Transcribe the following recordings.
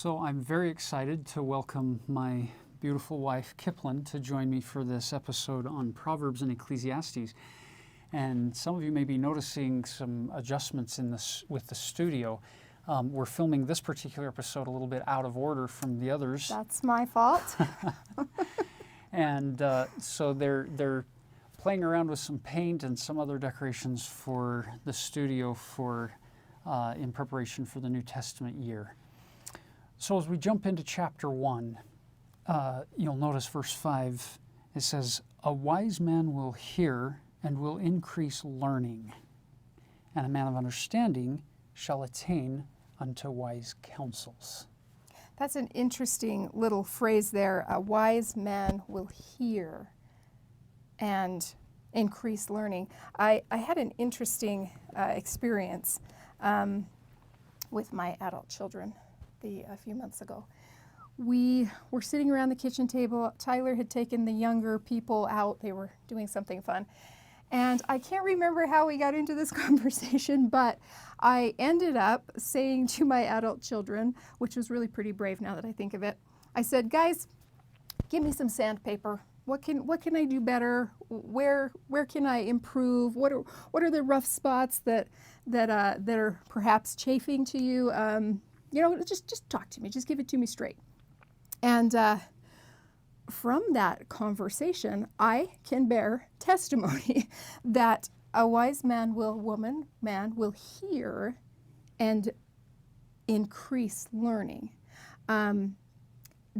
So I'm very excited to welcome my beautiful wife, Kiplin, to join me for this episode on Proverbs and Ecclesiastes. And some of you may be noticing some adjustments in this with the studio. We're filming this particular episode a little bit out of order from the others. That's my fault. And so they're playing around with some paint and some other decorations for the studio in preparation for the New Testament year. So as we jump into chapter 1, you'll notice verse 5, it says, "A wise man will hear and will increase learning, and a man of understanding shall attain unto wise counsels." That's an interesting little phrase there. A wise man will hear and increase learning. I had an interesting experience with my adult children a few months ago. We were sitting around the kitchen table. Tyler had taken the younger people out. They were doing something fun. And I can't remember how we got into this conversation, but I ended up saying to my adult children, which was really pretty brave now that I think of it, I said, "Guys, give me some sandpaper. What can I do better? Where can I improve? What are the rough spots that are perhaps chafing to you? Just talk to me. Just give it to me straight." And from that conversation, I can bear testimony that a wise man will hear and increase learning.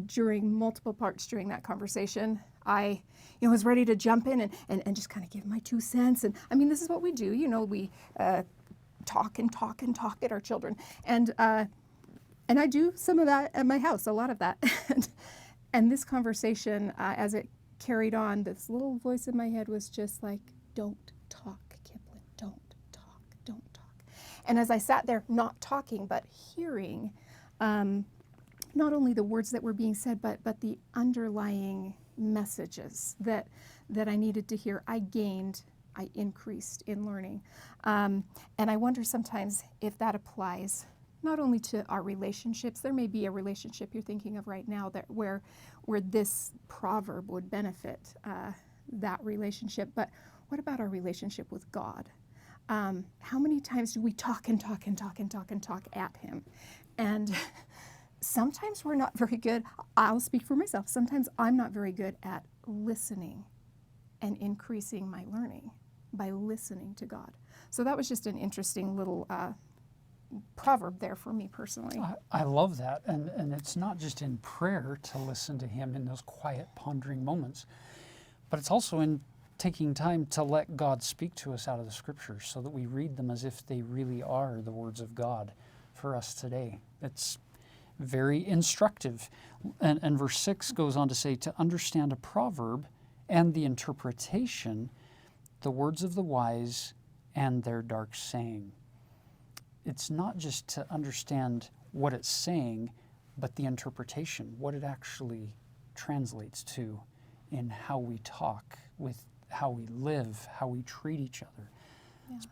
During multiple parts during that conversation, I was ready to jump in and just kind of give my 2 cents. And I mean, this is what we do. We talk and talk and talk at our children. And I do some of that at my house, a lot of that. And this conversation, as it carried on, this little voice in my head was just like, "Don't talk, Kiplin, don't talk, don't talk." And as I sat there, not talking, but hearing, not only the words that were being said, but the underlying messages that I needed to hear, I increased in learning. And I wonder sometimes if that applies not only to our relationships. There may be a relationship you're thinking of right now where this proverb would benefit that relationship. But what about our relationship with God? How many times do we talk and talk and talk and talk and talk at Him? And sometimes we're not very good. I'll speak for myself. Sometimes I'm not very good at listening and increasing my learning by listening to God. So that was just an interesting little proverb there for me personally. I love that. And it's not just in prayer to listen to Him in those quiet, pondering moments, but it's also in taking time to let God speak to us out of the Scriptures so that we read them as if they really are the words of God for us today. It's very instructive. And verse 6 goes on to say, "To understand a proverb and the interpretation, the words of the wise and their dark saying." It's not just to understand what it's saying, but the interpretation, what it actually translates to in how we talk, with how we live, how we treat each other. Yeah. It's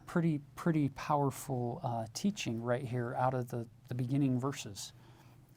pretty powerful teaching right here out of the beginning verses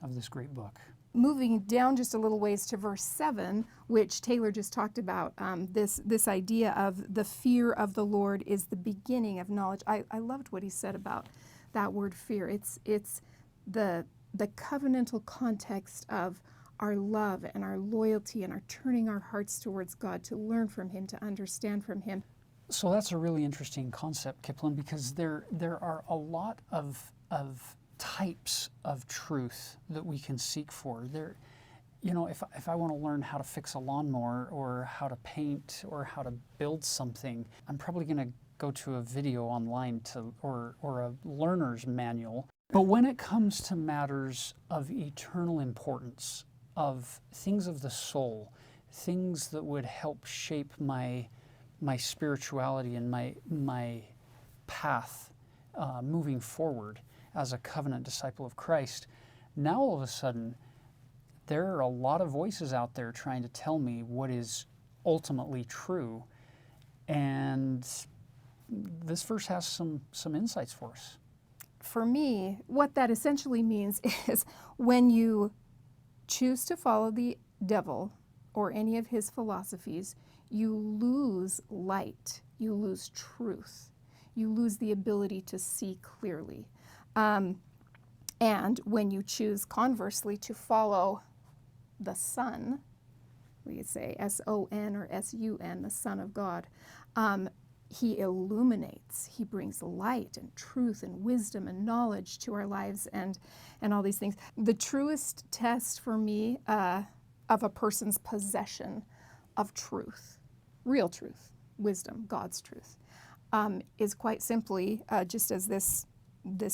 of this great book. Moving down just a little ways to verse 7, which Taylor just talked about, this idea of the fear of the Lord is the beginning of knowledge. I loved what he said about that word fear. It's the covenantal context of our love and our loyalty and our turning our hearts towards God to learn from Him, to understand from Him. So that's a really interesting concept, Kiplin, because there are a lot of types of truth that we can seek for. If I want to learn how to fix a lawnmower or how to paint or how to build something, I'm probably going to go to a video online or a learner's manual. But when it comes to matters of eternal importance, of things of the soul, things that would help shape my spirituality and my path moving forward as a covenant disciple of Christ, now all of a sudden there are a lot of voices out there trying to tell me what is ultimately true. And this verse has some insights for us. for me, what that essentially means is when you choose to follow the devil or any of his philosophies, you lose light, you lose truth, you lose the ability to see clearly. And when you choose, conversely, to follow the Son, we could say S-O-N or S-U-N, the Son of God, he illuminates, he brings light and truth and wisdom and knowledge to our lives and all these things. The truest test for me of a person's possession of truth, real truth, wisdom, God's truth, is quite simply, just as this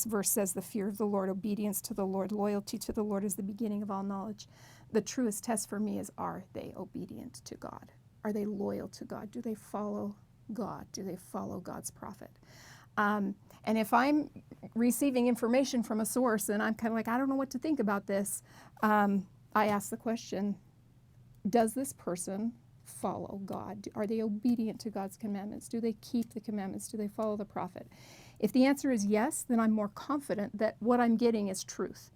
verse says, the fear of the Lord, obedience to the Lord, loyalty to the Lord is the beginning of all knowledge. The truest test for me is, are they obedient to God? Are they loyal to God? Do they follow God? Do they follow God's prophet? And if I'm receiving information from a source and I'm kind of like, I don't know what to think about this, I ask the question, does this person follow God? Are they obedient to God's commandments? Do they keep the commandments? Do they follow the prophet? If the answer is yes, then I'm more confident that what I'm getting is truth.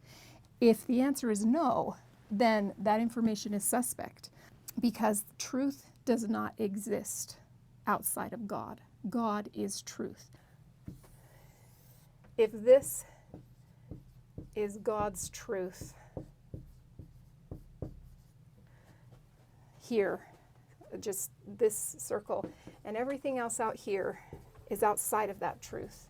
If the answer is no, then that information is suspect, because truth does not exist outside of God. God is truth. If this is God's truth, here, just this circle, and everything else out here is outside of that truth.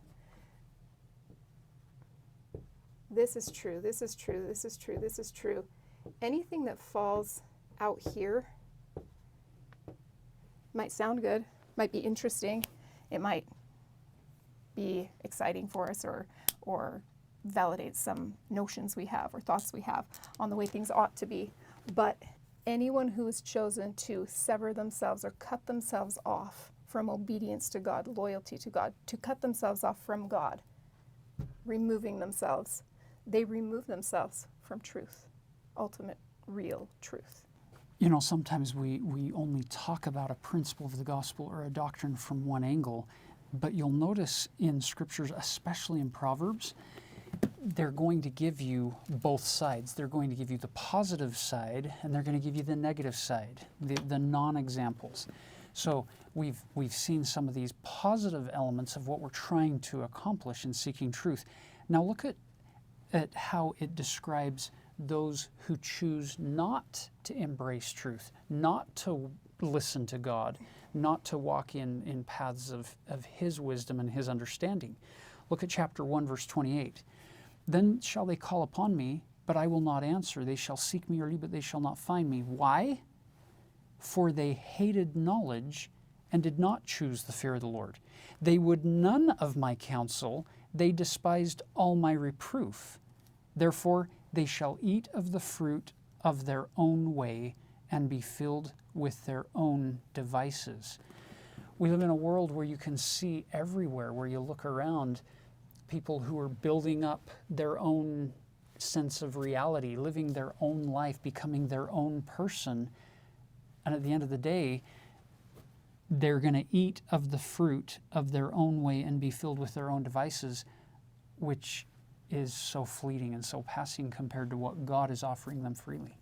This is true, this is true, this is true, this is true. Anything that falls out here might sound good, might be interesting, it might be exciting for us or validate some notions we have or thoughts we have on the way things ought to be. But anyone who has chosen to sever themselves or cut themselves off from obedience to God, loyalty to God, to cut themselves off from God, removing themselves, they remove themselves from truth, ultimate, real truth. You know, sometimes we only talk about a principle of the gospel or a doctrine from one angle, but you'll notice in scriptures, especially in Proverbs, they're going to give you both sides. They're going to give you the positive side, and they're going to give you the negative side, the non-examples. So we've seen some of these positive elements of what we're trying to accomplish in seeking truth. Now look at how it describes those who choose not to embrace truth, not to listen to God, not to walk in paths of His wisdom and His understanding. Look at chapter 1, verse 28. Then shall they call upon me, but I will not answer. They shall seek me early, but they shall not find me. Why? For they hated knowledge and did not choose the fear of the Lord. They would none of my counsel. They despised all my reproof. Therefore they shall eat of the fruit of their own way and be filled with their own devices. We live in a world where you can see everywhere, where you look around, people who are building up their own sense of reality, living their own life, becoming their own person. And at the end of the day, they're going to eat of the fruit of their own way and be filled with their own devices, which is so fleeting and so passing compared to what God is offering them freely.